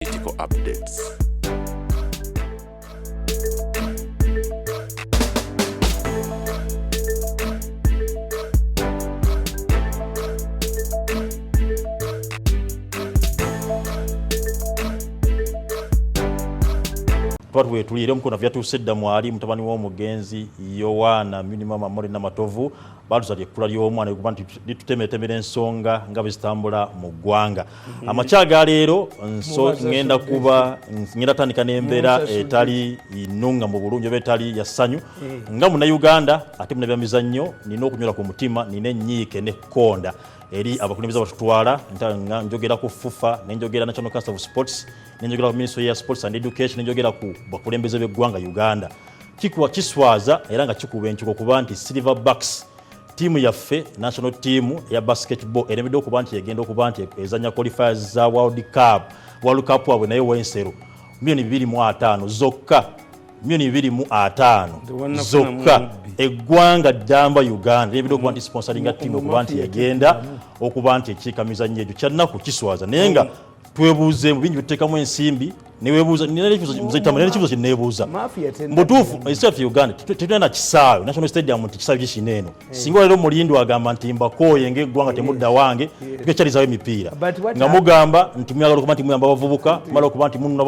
Political updates. Twatwe tulire mukona vyatusedda mwali mutabani w'omugenzi Yowana minimum amore n'amatovu batuzalye kula ly'omwana kubantu litutemetemera ensonga nga bizitambula mu ggwanga. Amacyaga leero nso ngenda tandika n'embeera etali inunga mu bulungi oba etali ya ssanyu nga muna Uganda ate muna byamizannyo nina okunyula ku mutima nina ennyiike n'ekkonda eri abakulembeze batutwala njogera ku FUFA nenjogera National Council of Sports nenjogera ku Ministry ya Sports and Education nenjogera ku bakulembeze b'eggwanga Uganda kikuwa kiswaza era nga kikuba enkyuko kuba nti Silverbacks timu yaffe national team ya basketball eremedde okuba nti egenda okuba nti ezanya qualifiers za World Cup wabwe naye wensero milioni 2.5 zokka milioni 2.5 zokka eggwanga ddamba Uganda eremedde okuba nti sponsoringa team okuba nti egenda okuba nti ekikamizannyo ekyo kyannaku kiswaza naye nga twebuuze mu bingi bitekamu ensimbi newebuuza n'ikibuuzo kye neebuuza mbutuufu estate Uganda tetulina na kisaawe national stadium nti kisaawe kineno singa leero Mulindi agamba nti mbakooye ng'eggwanga temudda wange tukekyalizaawo emipiira nga mugamba nti muyagala okuba nti muyamba abavubuka mala okuba nti mununa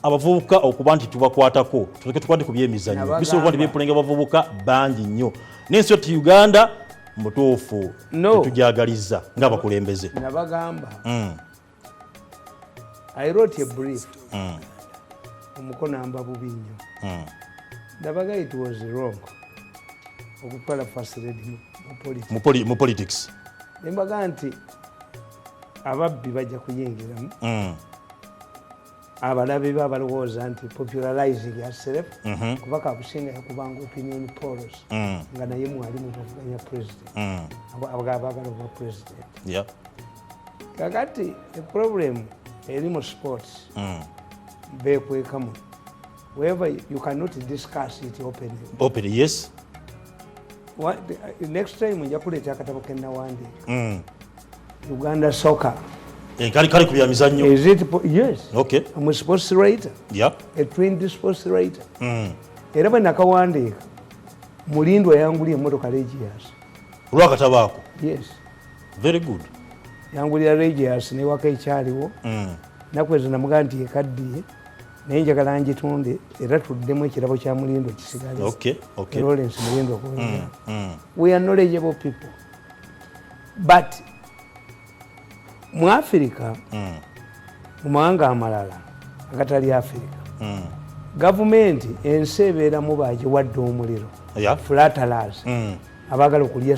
abavubuka okuba nti tubakwatako tuleke tukwate ku byemizannyo bisobola okuba nti byepulenga abavubuka bangi nnyo n'ensi yoti Uganda mutuufu tetujagaliza ng'abakulembeze nabagamba I wrote a brief. Omukono amba bubi nnyo. Ndabaga it was wrong. Okutwala first lady mu politics. Nembaga nti ababbi bajja kuyingiramu. Abalabe babalowooza nti popularizing yourself. Kuba kabusinga yakubanga opinion polls. Nga naye mwalimu bavuganya president. Abagala president. Yeah. Kakati the problem Animal sports, wherever you cannot discuss it openly. Openly, yes. Next time when you put it, Uganda soccer. Is it? Yes. Okay. I'm a sports writer. Yeah. A trained sports writer. Era bwe nakawandiika Mulindwa yangulira emmotoka Regius. Lwakatabako. Yes. Very good. Yangulira Regius ne waka ekyaliwo nakweza namugamba nti ekaddiye naye njagala ngitunde era tuddemu ekirabo kya Mulindwa kisigale. Okay. Lawrence Mulindwa we are knowledgeable people but mu Africa mu mawanga amalala agatali Africa gavumenti ensi ebeeramu bagiwadde omuliro flatterers abagala okulya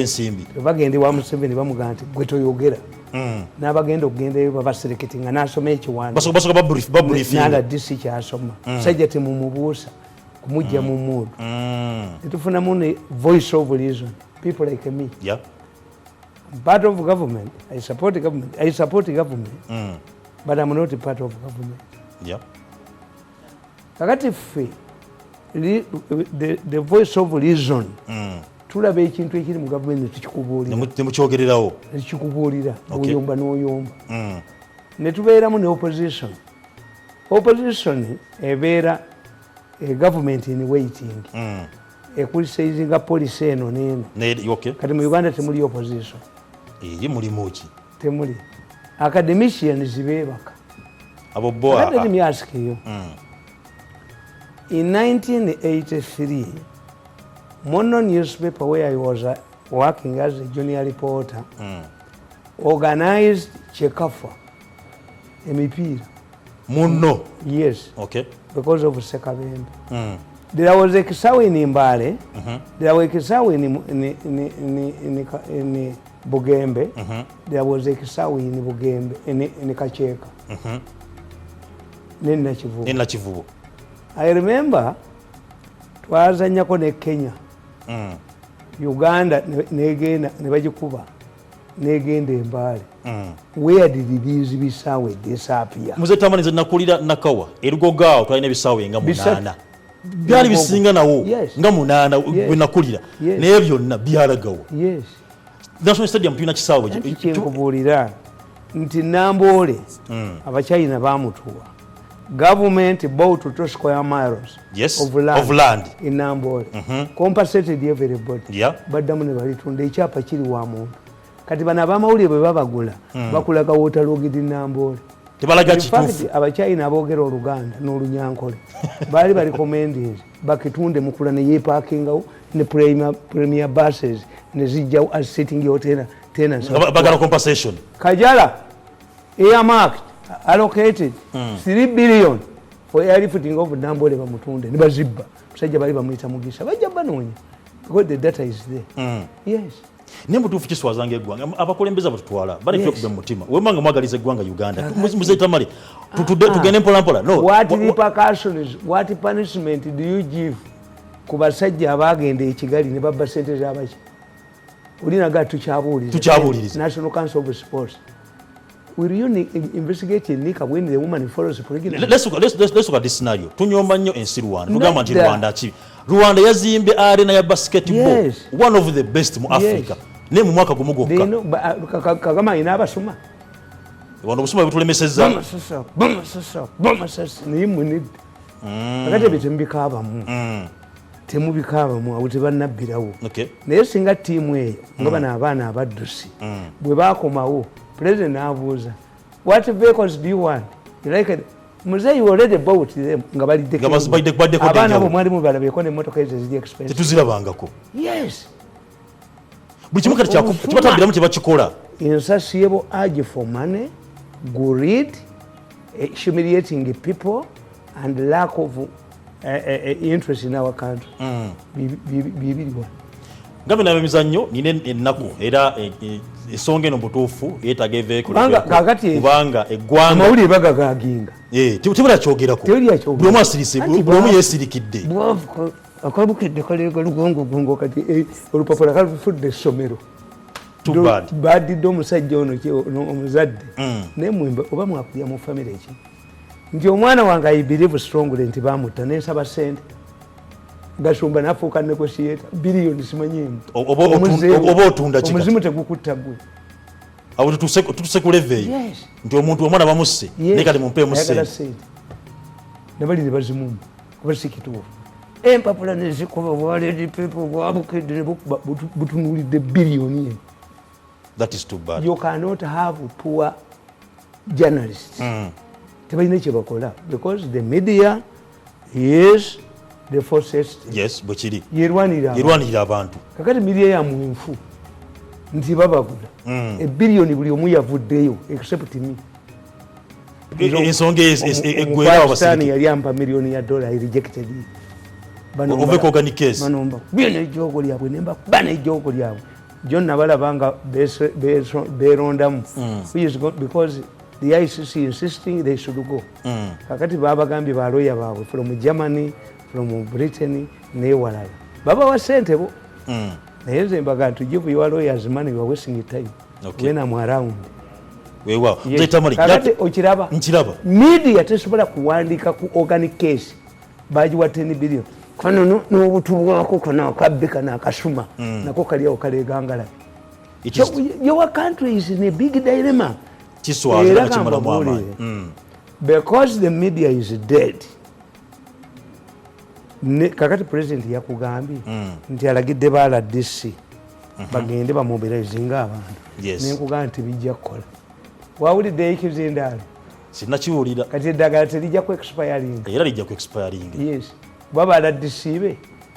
ensimbi bagende wa Museveni bamugamba nti gwe toyogera n'abagenda okugendayo babasereketinga n'asoma ekiwandiiko n'aladisi kyasoma sajja temumubuusa kumujja mu muudu netufunamu ne voice of reason people like me. I'm part of government. I support government but I'm not part of government. Kakati ffe the voice of reason tulaba ekintu ekiri mu gavumenti temukyogererawo nekikubuulira oyomba n'oyomba ne tubeeramu ne opposition ebeera gavumenti in waiting ekulisizinga polisi eno n'eno kati mu Uganda temuli opposition mulimu ki temuli academicians beebaka let me ask you in 1983 Mono newspaper where I was working as a junior reporter organized Chekafa emipira. Mono? Yes. Okay. Because of Sekabembe. There was a kisawe in Mbale. There was a kisawe in Bugembe. There was a kisawe in Bugembe in Kacheka. Nena Chivubo. I remember twazanyako ne Kenya. Uganda negenda nebagikuba negenda Mbale. Where did these bisawe disappear? Muze tamanize nakulira nakawa erugogaawo twalina bisawe nga 8 byali bisinga nawo nga 8 bwe nakulira naye byonna byalagawo. Yes. National Stadium tulina kisawe kyenkubuulira nti Namboole abachina bamutuwa. Government bought 2 square miles of land in Namboole. Compensated everybody. Baddamu ne balitunda ekyapa kiri wa muntu. Kati bana abamawulire bwe babagula bakulaga wotalogidi Namboole. Tebalaga kituufu. Abachina aboogera Oluganda n'Olunyankole baali recommended bakitunde mukula ne yeeparkingawo ne premier buses ne zijjawo as sitting hotel tenants. Bagala compensation. Kajala earmarked allocated 3 billion for airlifting of Namboole bamutunde ne bazibba. Musajja bali bamuyita Mugisha bajja banoonya because the data is there. Yes. Nemutuufu kiswazanga eggwanga abakulembeza batutwala baleke kuba mutima wemanga mwagaliza eggwanga Uganda muze Tamale tugende mpola no what repercussions what punishment do you give ku basajja abagenda ekigali ne babba sente z'abaki olina ga tukyabuliriza National Council of Sports will you investigate Nika when the woman follows pregnant? Let's look at this scenario. Tunyomba nnyo ensi Rwanda. Tugamba nti Rwanda ki? Rwanda yazimbe arena ya basketball. One of the best mu Africa. Ne mu mwaka gumu gwokka. Kagama ina abasoma. Wano busoma bitulemesezza. Bomasasa. Ni munid. Akate bitembikabamu. Temubikabamu awuti bannabbirawo. Okay. Naye singa tiimu eyo nga bana abaana abaddusi. Bwe bakomawo President abuuza, what vehicles do you want? You like it? Muze you already bought them. Nga balidde. Abaana bo mwali mubalabyeko n'emmotoka ezo ziri expensive. Tetuzirabangako. Yes. Buli kimu kati kibatambiramu kye bakikola. Insatiable urge for money, greed, humiliating people, and lack of interest in our country. Bibiriwa. Gavana w'emizannyo nine ennaku era esonga eno butuufu yeetaaga eveeko kubanga eggwanga amawulire bagagaginga tebula kyogerako buli omu asirise buli omu yeesirikidde akabukidde kaleega lugongogongo kati olupapula kalufudde essomero badidde omusajja ono omuzadde naye mwembe oba mwakulya mu famire eki nti omwana wange I believe strongly nti bamutta nensaba sente Gasumba nafuuka negotiator billion simanyemu oba otunda kika omuzimu tegukutta gwe awo tutuse ku level nti omuntu omwana bamusse ne kali mumpe musse nabali ne bazimu kuba sikituufu empapula nezikuba bwaledi people bwabukidde ne butunulidde billion. That is too bad. You cannot have poor journalists. Tebalina kye bakola because the media is the forces. Yes, bwekiri yerwanirira abantu kakati media ya mwinfu nti babagula ebbiliyoni buli omu yavuddeyo except me. Ensonga eggwera Pakistan yali ampa miliyoni ya $, I rejected it. Oveko organic case. Banomba byonna ejjoogo lyabwe nemba bana ejjoogo lyabwe jonna balabanga beerondamu because the ICC insisting they should go. Kakati babagambye baloya baabwe from Germany, from Britain newalala babawa sente bo naye nze mbaga to give your lawyers money, you are wasting time when I'm around. Wewa kakati okiraba media tesobola kuwandika ku organic case bagiwa 10 billion kano n'obutu bwako kana akabbeka n'akasuma nako kaliawo kaleegangala. Your country is in a big dilemma because the media is dead. Kakati president yakugambye nti alagidde baala DC bagende bamobilizinga abantu nenkugamba nti bijja kukola wawulidde ekizindaalo sinnakiwulira kati eddagala terijja ku expiring era lijja ku expiring. Yes babaala DC be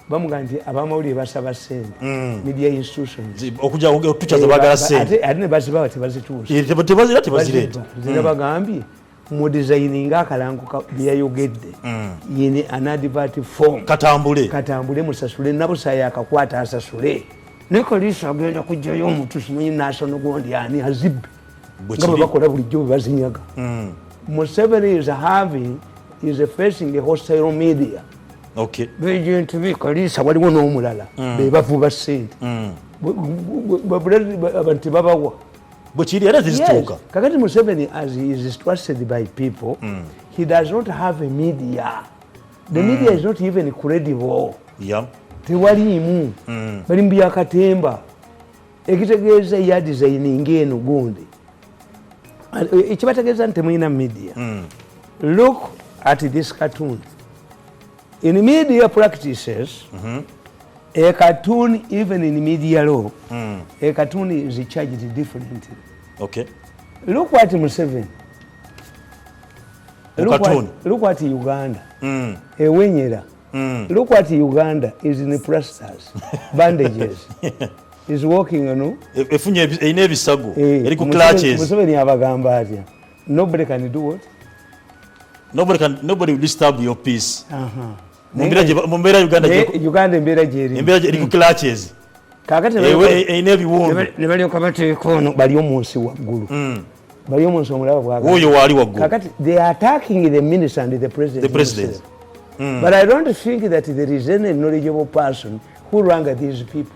bamugamba nti abamawulire basaba sente media institutions okujja tukyaza bagala sente ate ne bazibawa tebazituusa tebazireeta bagambye mu designing akalango byayogedde yene anadivert form katambule musasule nabusaya akakwata asasule nekolisa agenda kujjayo omuntu simanyi national gondi ani azibbe ngabo bakola bulijjo bazinyaga. Museveni is facing a hostile media. Okay. Begent bikolisa waliwo n'omulala bebavuba ssente abantu babawa bwekiri era zizituuka. Kakati Museveni as he is trusted by people he does not have a media. The media is not even credible. Tewaliimu bali mu byakatemba ekitegeeza ya designing eno gundi Ekibategeeza nti temulina media. Look at this cartoon. In media practices, a cartoon, even in media law, a cartoon is charged differently. Okay. Look what Museveni. Look what Uganda. Ewenyera. Look what Uganda is in the plasters, bandages. Is walking, you know. Museveni abagamba atya. Nobody can do what? Nobody will disturb your peace. Mumbera Uganda mbera jeri. Mbera jeri ku clutches. Kakati ne bali okabate kono bali omunsi waggulu. Bali omunsi omulaba bwaga. Oyo wali waggulu. Kakati they are attacking the minister and the president. The president. But I don't think that there is any knowledgeable person who rang these people.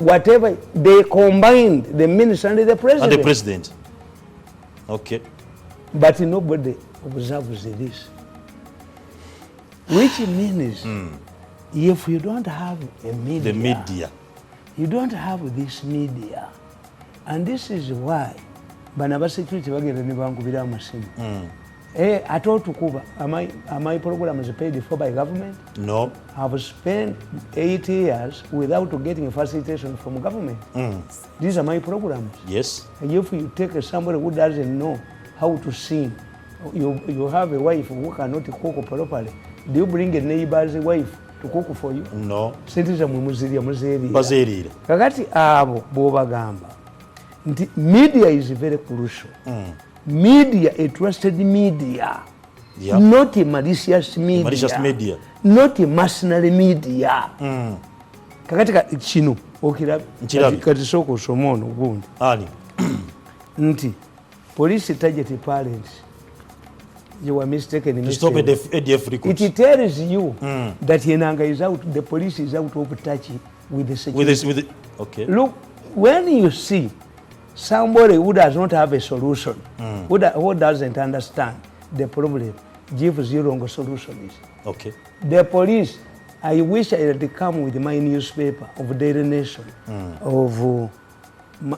Whatever they combined, the minister and the president. And the president. Okay. But nobody observes this. Which means if you don't have a media, the media, you don't have this media. And this is why Banaba security bagenda ne bangubira amasimu. At all to Cuba, my program is paid for by government? No. I've spent 8 years without getting facilitation from government. These are my programs. Yes. And if you take somebody who doesn't know how to sing, you have a wife who cannot cook properly, do you bring a neighbor's wife to cook for you? No. Sentiza muzeri. Kakati abo bobagamba. Media is very crucial. Media, a trusted media, not a malicious media, not a mercenary media. Kakati chino kati soko somono gundi nti police target parents, you were mistaken in stop ADF recruits. It tells you that Enanga is out, the police is out of touch with the security. Okay. Look, when you see somebody who does not have a solution, who doesn't understand the problem, gives you wrong solutions. Okay. The police, I wish I had come with my newspaper of Daily Nation, of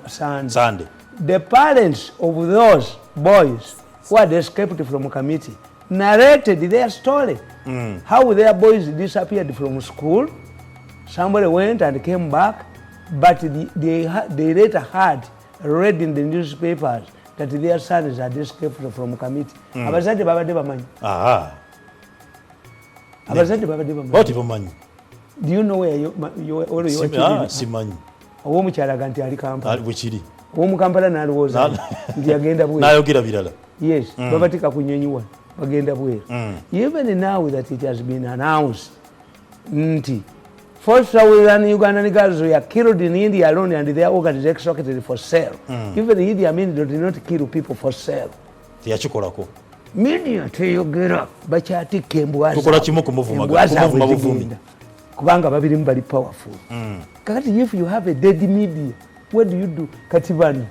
Sunday. The parents of those boys who had escaped from escaped narrated their story. How their boys disappeared from school. Somebody went and came back, but they later had read in the newspapers that their sons had escaped from committee. Abazadde babadde bamanyi. Abazadde babadde bamanyi. What bamanyi? Do you know where you simanyi. Owomukyalaga nti ali Kampala. Bwekiri. Owomukampala n'alowooza nti agenda bweru. N'ayogera birala. Yes, babatika kunyonyiwa bagenda bweru. Even now that it has been announced nti 4,000 Ugandan girls were killed in India alone and their organs extracted for sale. Even Idi Amin did not kill people for sale. Teyakikolako. Media teyogera bakyatika embwaza. Tukola kimu kumuvuma buvumi. Kubanga babirimu bali powerful. Kakati if you have a dead media, what do you do? Katibani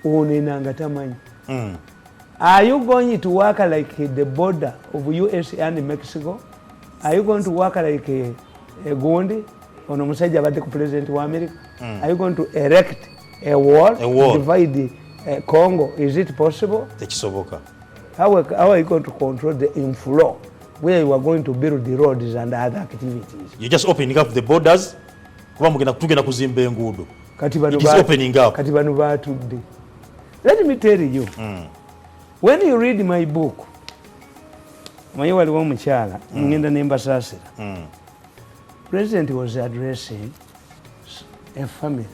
ono Enanga tamanyi. Are you going to work like the border of US and Mexico? Are you going to work like a Gondi? Ono musajja abadde ku president wa America. Are you going to erect a wall to divide Congo? Is it possible? Tekisoboka. How are you going to control the inflow where you are going to build the roads and other activities? You're just opening up the borders. Kuba mugenda tugenda kuzimba enguudo. It is opening up. Kati bano batudde. Let me tell you. When you read my book, manyi waliwo omukyala ngenda ne mbasaasira. President was addressing a family,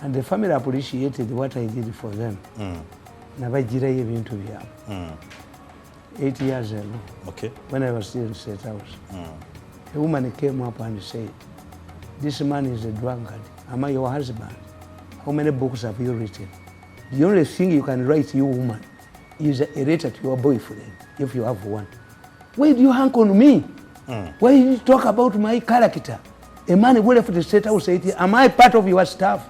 and the family appreciated what I did for them. Nabagirayo ebintu byabwe. 8 years ago, when I was still in State House, a woman came up and said, "This man is a drunkard. Am I your husband? How many books have you written? The only thing you can write, you woman, is a letter to your boyfriend, if you have one. Why do you hang on me? Why do you talk about my character? A man who left the State House, am I part of your staff?"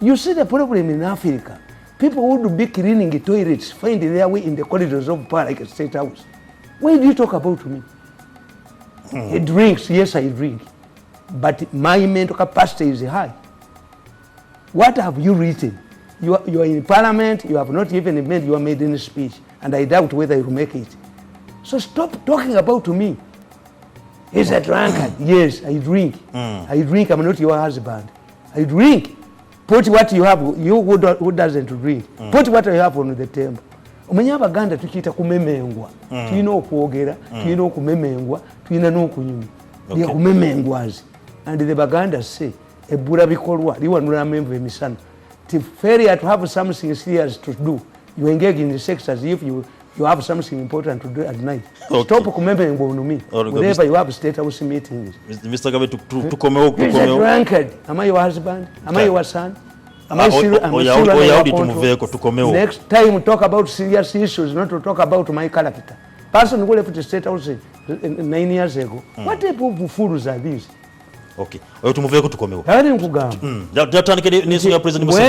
You see the problem in Africa. People would be cleaning the toilets, find their way in the corridors of power like a State House. Why do you talk about me? He drinks, yes I drink, but my mental capacity is high. What have you written? You are in parliament, you have not even made your maiden speech, and I doubt whether you will make it. So stop talking about me. He's a drunkard. Yes, I drink. I drink, I'm not your husband. I drink. Put what you have, you who doesn't drink. Put what you have on the table. Omanya Abaganda tukiyita kumemengwa. Tulina okwogera, tulina okumemengwa, tulina n'okunyuma. Bya kumemengwazi. And the Baganda say, ebbula bikolwa liwanula amenvu emisana. To failure to have something serious to do, you engage in the sex as if you have something important to do at night. Okay. Stop kumemengwa unumi. Whenever you have state house meetings. Mr. Gabe, tukomeo. He's a drunkard. Am I your husband? Am I your son? Next time we talk about serious issues, not to talk about my character. Person who left the state house 9 years ago. What type of fools are these? Okay. When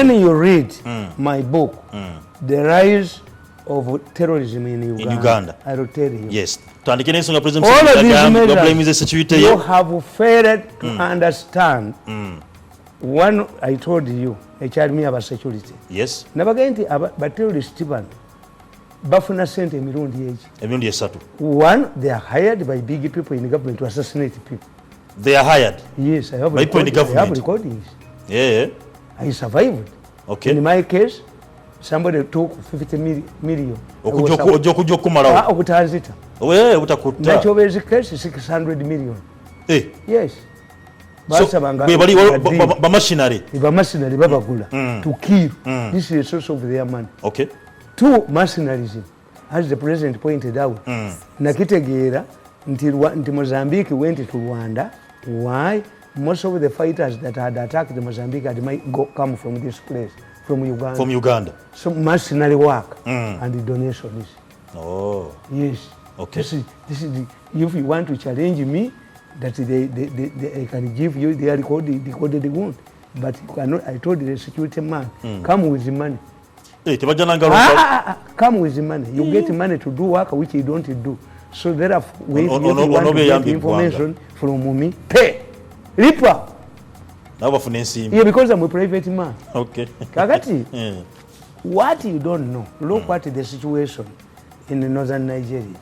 you read my book, The Rise of Terrorism in Uganda, I will tell you. Yes. All of these measures, you have failed to understand. One, I told you, me about security. Yes. Nabagenti but terrorist Stephen. Bafuna sente Mirundi age. Emirundi esatu. One, they are hired by big people in the government to assassinate people. They are hired? Yes, I have by people in the government. I have recordings. Yeah. I survived. Okay. In my case, somebody took 50 million. Okutanzita. Nachobe's case is 600 million. Yes. So, machinery babagula to kill. This is the source of their money. Okay. Two, mercenarism, as the president pointed out. Nakitegeera nti Mozambique went to Rwanda. Why? Most of the fighters that had attacked Mozambique had come from this place, from Uganda. From Uganda. So mercenary work and the donations. Oh. Yes. Okay. This is the, if you want to challenge me, that they can give you the recorded wound, but you cannot. I told the security man, come with the money. Come with the money. You get money to do work which you don't do. So therefore, if you want to get information from me, pay. Ripa. Yeah, because I'm a private man. Okay. Kakati, what you don't know, look what the situation in northern Nigeria.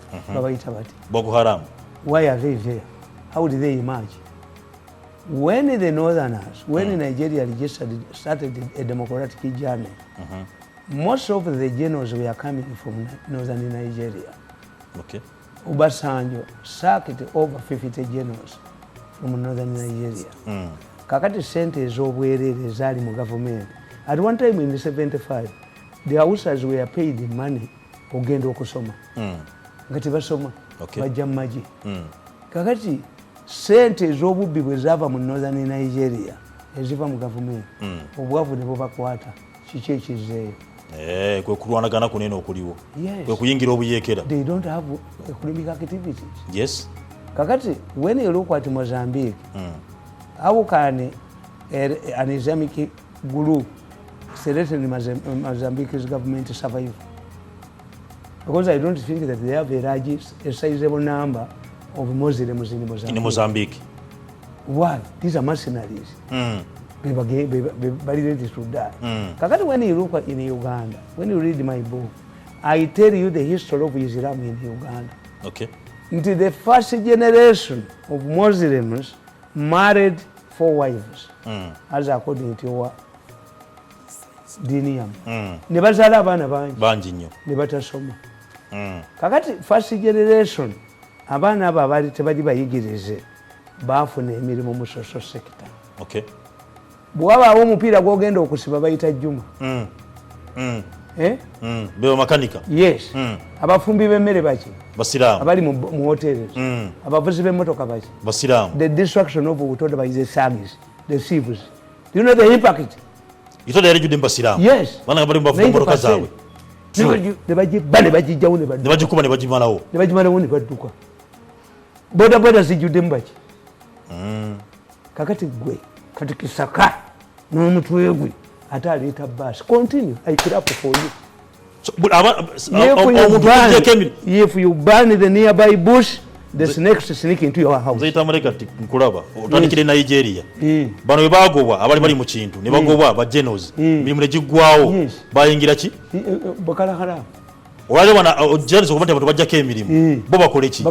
Boko Haram. Why are they there? How did they emerge? When the northerners, when Nigeria started a democratic journey, most of the generals were coming from northern Nigeria. Okay. Obasanjo sacked over 50 generals from northern Nigeria. Kakati sente ez'obwerere zaali mu government. At one time in the 75, the Hausas were paid money ogenda okusoma. Nga tebasoma. Bajja mu magi. Kakati sente ez'obubbi bwe zaava mu northern Nigeria eziva mu government, obwavu ne bubakwata, kiki ekizeeyo? Kwe kulwanagana kunene okuliwo. Kwe kuyingira obuyeekera. They don't have economic activities. Yes. Kakati, when you look at Mozambique, how can an Islamic group threaten Mozambique's government to survive? Because I don't think that they have a sizable number of Muslims in Mozambique. In Mozambique. Why? These are mercenaries. They ready to die. Kakati, when you look in Uganda, when you read my book, I tell you the history of Islam in Uganda. Okay. Into the first generation of Muslims married 4 wives, as according to your dini. Ne bazaala abaana bangi nnyo ne batasoma. Kakati first generation abaana abo abaali tebali bayigirize baafuna emirimu mu social sector. Okay. Bw'abaawo omupiira gw'ogenda okusiba bayita Juma. Beo makanika. Yes. Abafumbi b'emmere baki? Basiraamu. Abali mu hotels. Abavuzi b'emmotoka baki? Basiraamu. The destruction of Butoda by the thugs, the thieves. Do you know the impact? Ito yali judde Basiraamu. Yes. Bana bali mbavuga emmotoka zaabwe. Ne bagijjawo ne badduka. Ne bagikuba ne bagimalawo. Ne bagimalawo ne badduka. Boda zijjudde mu baki? Kakati gwe kati kisaka n'omutwe gwe ate aleeta baasi. Continue, I clap for you. If you burn the nearby bush, the snakes sneak into your house. Nze Tamale nkulaba otandikire Nigeria bano we bagobwa abali bali mu kintu ne bagobwa ba genos mirimu ne giggwawo bayingira ki bakala hala olale wana genos okubate abantu bajjako emirimu bo bakole ki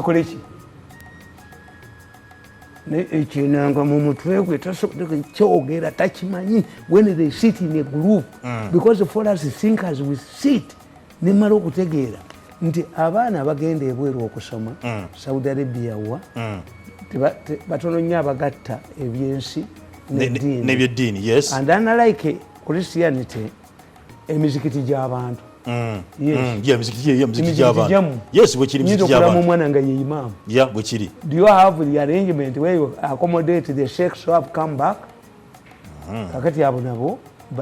ne ekinanga mu mutwe gwe tasobola kyogera takimanyi when they sit in a group because the foreigners thinkers we sit ne mara okutegeera nti abaana bagenda ebweru okusoma Saudi Arabia wa batono nnyo abagatta ebyensi n'ebyeddiini yes and unlike Christianity emizikiti gy'abantu emizikiti gy'abantu yes bwe kiri emizikiti gy'abantu omwana nga ye imam bwe kiri do you have the arrangement where you accommodate the sheikhs who have come back kakati abo nabo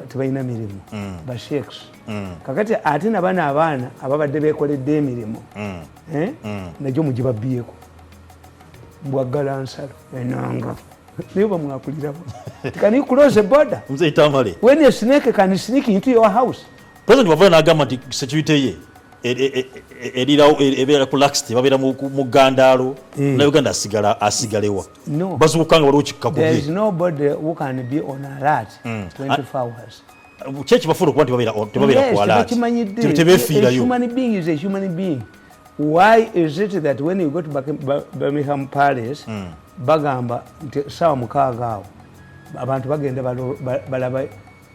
tebalina mirimu ba sheikhs kakati ate nabana abaana ababadde beekoledde emirimu najjo mugibabbyeko mbwaggala nsalo enanga naye bamwakulirabo can you close a border Nze Tamale when a snake can sneak into your house president wavayo n'agamba nti security ye erirawo ebeera ku laxity babeera mu gandaalo na Uganda asigalewa bazuuka nga waliwo kikka ku bye there is nobody who can be on alert 24 hours kyeki bafuula okuba tebabeera ku alert tebeefiirayo human being is a human being. Why is it that when you go to Birmingham Palace bagamba nti sawa mukaaga awo abantu bagenda balaba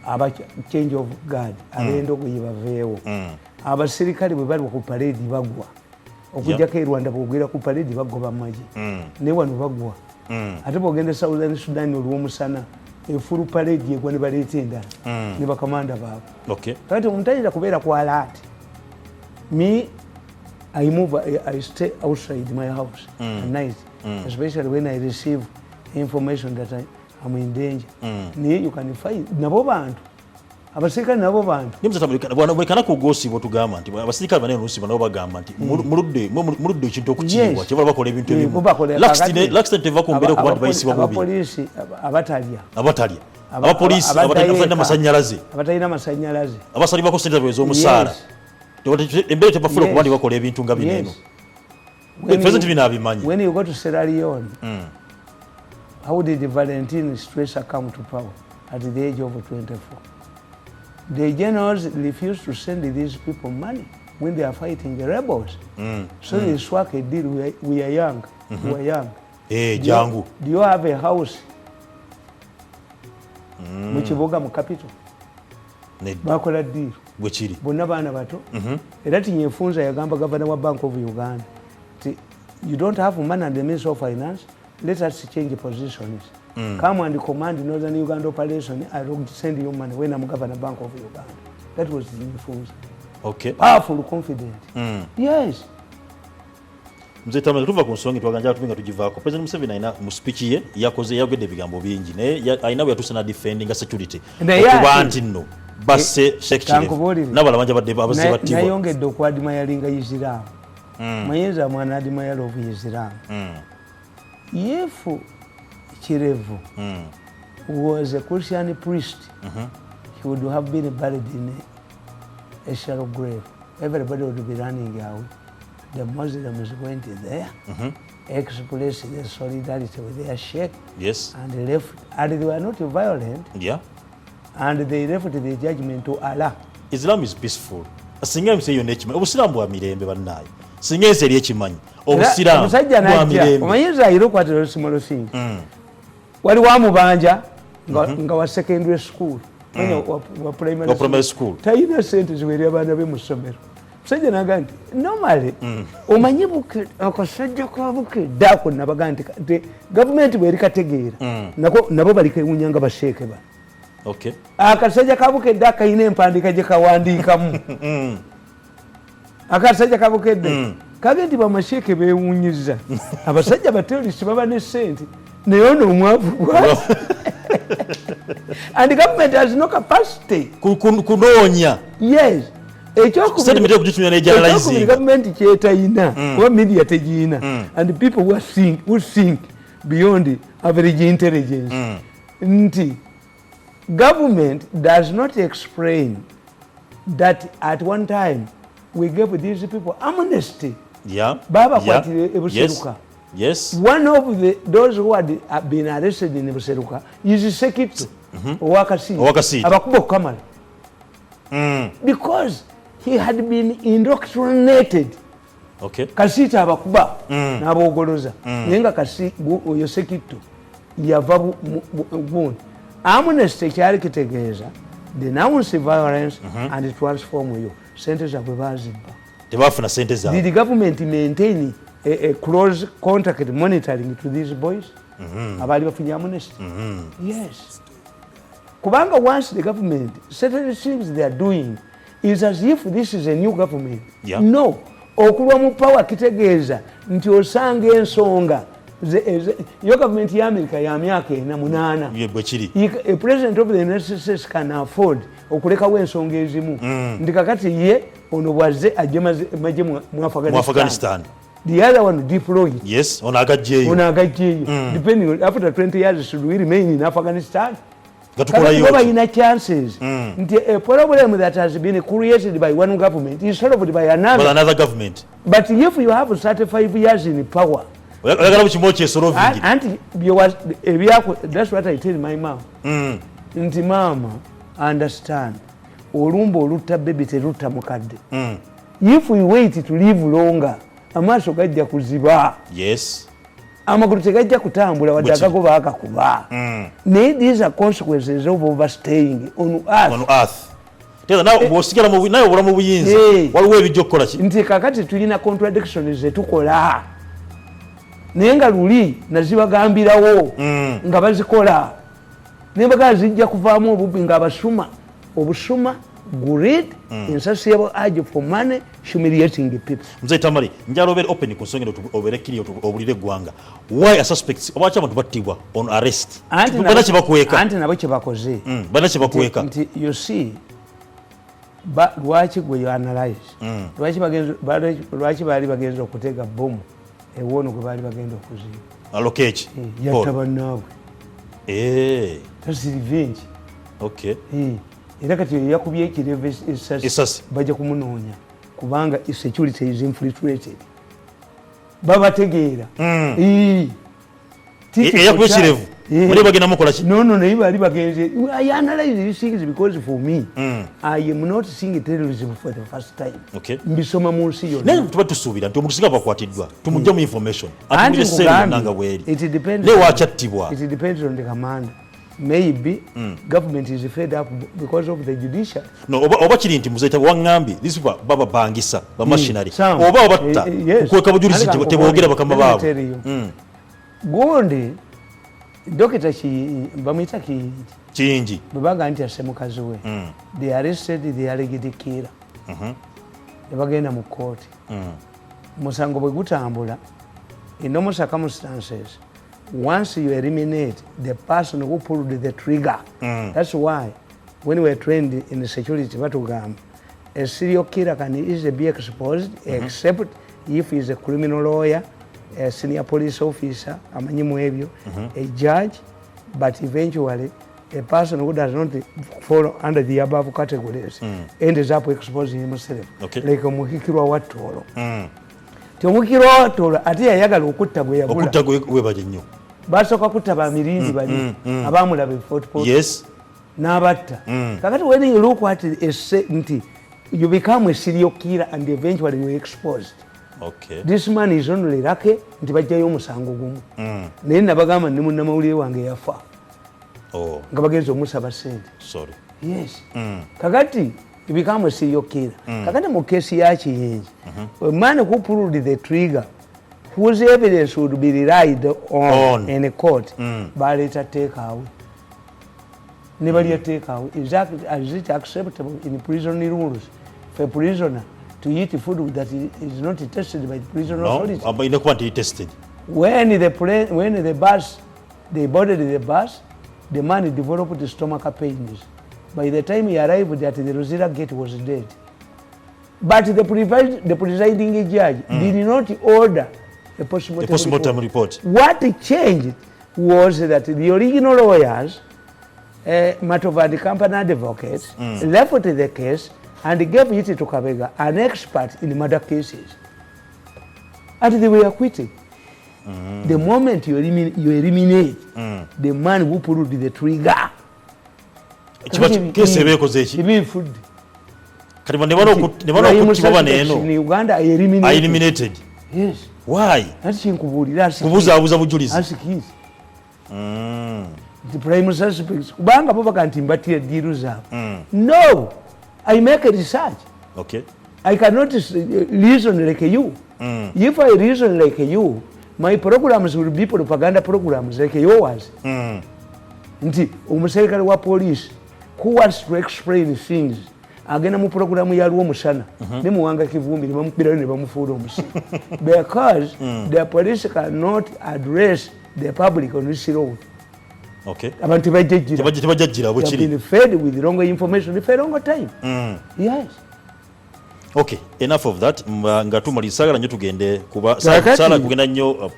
aba change of guard abenda okuyibaveewo abasirikale bwe bali ku parade bagwa okujjako e Rwanda bwogera ku parade bagoba amagye ne wano bagwa ate bwogenda Southern Sudan olw'omusana efulu parade yegwa ne baleeta endala ne bakamanda baabwe kati omuntu ayinza kubeera ku alert. Me I stay outside my house at night, especially when I receive information that I'm in danger. You can find nabo bantu abasirikale nabo bantu bwekana kugosibwa tugamba nti abasirikale banene olusiba nabo bagamba nti muludde ekintu okukiibwa kyebala bakola ebintu ebimu laxity teva ku mbeera okuba nti bayisibwa bubi abapoliisi abatalya abapoliisi abatalina masanyalaze abasalibako sente ez'omusaala embeera tebafuula okuba nti bakola ebintu nga bino eno president binaabimanyi. When you go to Sierra Leone, how did Valentine Stresa come to power at the age of 24? The generals refused to send these people money when they are fighting the rebels. So they struck a deal. We are young. We are young. Jangu. Do you have a house? Mukiboga mu capital. Bakola deal. Bwekiri. Bonna baana bato. Era tinyefunza yagamba governor wa Bank of Uganda. You don't have money and the Minister of Finance. Let us change positions. Come and command Northern Uganda operation. I will send you money when I'm Governor Bank of Uganda. That was the influence. Okay. Powerful, confident. Yes. Mzee Tamale tuva ku nsonga twaganja tupinga tugivaako. President Museveni ayina mu speech ye yagedde ebigambo bingi naye ayina bwe yatusana defending security. Okuba nti nno basse section n'abalabanja badde abaze battibwa. Nayongedde okwadima yalinga Islam. Mayeza mwana adima yalo of Islam. If Chirevu was a Christian priest, he would have been buried in a shallow grave. Everybody would be running away. The Muslims went there, expressed their solidarity with their sheikh, and they left. And they were not violent. And they left the judgment to Allah. Islam is peaceful. Singa mseyo nechimanyi. Obusiramu bwa mirembe bannaye. Singa enseri ekimanyi. Obusiramu bwa mirembe. Omanyiza ayiro kwatira simolo singi. Wali wamubanja nga wa secondary school. Wa primary school. Tayina sente ziweri abaana be mu ssomero. Musajja nagamba nti normally omanyi akasajja ka bukedde ako nabagamba nti gavumenti bweri kategeera nabo bali kewunyanga basheeke ba. Akasajja ka bukedde akayina empandiika gye kawandiikamu. Akasajja ka bukedde kage nti bamasheeke beewuunyiza abasajja baterorisi baba ne ssente naye ono omwavu gwa and the government has no capacity kunoonya. Yes. Government kyetayina oba media tegiyina and people who think beyond average intelligence nti government does not explain that at one time we gave these people amnesty. Baba kwatire ebuseruka Yes. One of those who had been arrested in Buseruka is Sekito Owakasi abakuba okukamala because he had been indoctrinated. Okay. Kasita abakuba n'abogoloza naye nga oyo Sekito yava bundi. Amnesty kyali kitegeeza denounce violence and transform you. Sente zaabwe bazibba. Tebafuna sente zaabwe. Did the government maintain a close contact monitoring to these boys? Abali bafunye amnesty? Yes. Kubanga once the government, certain things they are doing is as if this is a new government. Yeah. No. Okulwa mu power kitegeeza nti osanga ensonga yo government ya America ya myaka 8. A president of the United States can afford okulekawo ensonga ezimu. Ndi kakati ye ono bwaze ajje maje mu Afghanistan. The other one deployed. Yes, on agajjeyo. Depending on after 20 years should we remain in Afghanistan? Gatukolayo. In a chances. A problem that has been created by one government is solved by another government. But if you have 35 years in power, and that's what I tell my mom. Nti mama, understand. Olumbo olutta baby terutta mukadde. If we wait to live longer, amaaso gajja kuziba. Yes. Amagulu tegajja kutambula wadde agagoba akakuba. These are consequences of overstaying on earth. On earth. Tera nawe bwosigala mu nayo obulamu obuyinza. Waliwo ebijja okukola ki? Nti kakati tulina contradictions zetukola. Naye nga luli nazibagambirawo nga bazikola. Naye bagala zijja kuvaamu obubbi nga abasuma. Obusuma, greed, insatiable urge for money, humiliating the people. Mzee Tamale, njalo obere open ku nsonga oberekiri obulire gwanga. Why are suspects obacha abantu battibwa on arrest? Bana kibakweka. Anti nabo kibakoze. Bana kibakweka. Nti you see lwaki gwe analyze. Lwaki bali bagenza okutega bomu ewono gwe bali bagenda okuziba. Allocate. Yatabanaabwe. That's revenge. Okay. Era kati yakubye ekireve esasi bajja kumunoonya kubanga security is infiltrated. Babategeera. Yakubye ekirevu. Bali bagenda mukola ki? No, naye bali bagenze. I analyze these things because for me, I am not seeing terrorism for the first time. Okay. Mbisoma mu nsi yonna. Naye tuba tusuubira nti omuntu singa bakwatiddwa tumujja mu information. Atubire sseeyo Enanga weeri. It depends. Ne waakyattibwa. It depends on the commander. Maybe government is fed up because of the judicial. No, oba kiri nti muzeeta wangambye these people baba bangisa ba machinery. Oba obatta kweka bujulizi tebogera bakama baabo. Gonde dokita bamuyita Kiyingi. Bwebaga nti asse mukazi we. They arrested the alleged killer. Ne bagenda mu kooti. Musango bwe gutambula in normal circumstances. Once you eliminate the person who pulled the trigger, that's why when we were trained in the security, a serial killer can easily be exposed, except if he's a criminal lawyer, a senior police officer, a judge, but eventually a person who does not fall under the above categories ends up exposing himself. Okay. Like omukikirwa wa Tooro. Omukikirwa wa Tooro ate yayagala okutta gwe yagula. Okutta gwe baje nnyo. Basooka kutta Mirindi bali abamulaba Fort Portal. Yes. N'abatta. Kakati when you look at nti you become a serial killer and eventually you are exposed. Okay. This man is only lucky nti bajjayo omusango gumu. Naye nabagamba ne munnamawulire wange yafa. Nga bagenza omusaba ssente. Sorry. Yes. Kakati you become a serial killer. Kakati mu keesi ya Kiyingi, a man who pulled the trigger, whose evidence would be relied on in a court, baleeta take away. Never take away. Is it acceptable in prison rules for a prisoner to eat food that is not tested by the prison authority? No, but you don't want to be tested. When they boarded the bus, the man developed stomach pains. By the time he arrived at the Rosira gate, he was dead. But the presiding judge did not order a postmortem report. What changed was that the original lawyers, Matova and company advocates, left the case and gave it to Kabega, an expert in murder cases. And they were acquitted. The moment you eliminate the man who pulled the trigger, kese bekoze ki ebifudde kati ne bano okutibaba neno in Uganda eliminated. Yes. Why? Ati kinkubuulira kubuzaabuza bujulizi asikizi the prime suspects kubanga bo bakanti mbatire diru zaabwe. No, I make a research. Okay. I cannot reason like you. If I reason like you, my programs will be propaganda programs like yours. Nti umuserikale wa police who wants to explain things agenda mu programu ya ruwo musana ne muwanga kivumbi ne bamukubira ne bamufuula omusi because the police cannot address the public on this road. Okay. Abantu tebajjira bwe kiri. Been fed with wrong information for a long time. Yes. Okay, enough of that. Nga tumalisagala nyo tugende kuba sala kugenda nnyo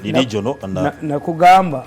regional na kugamba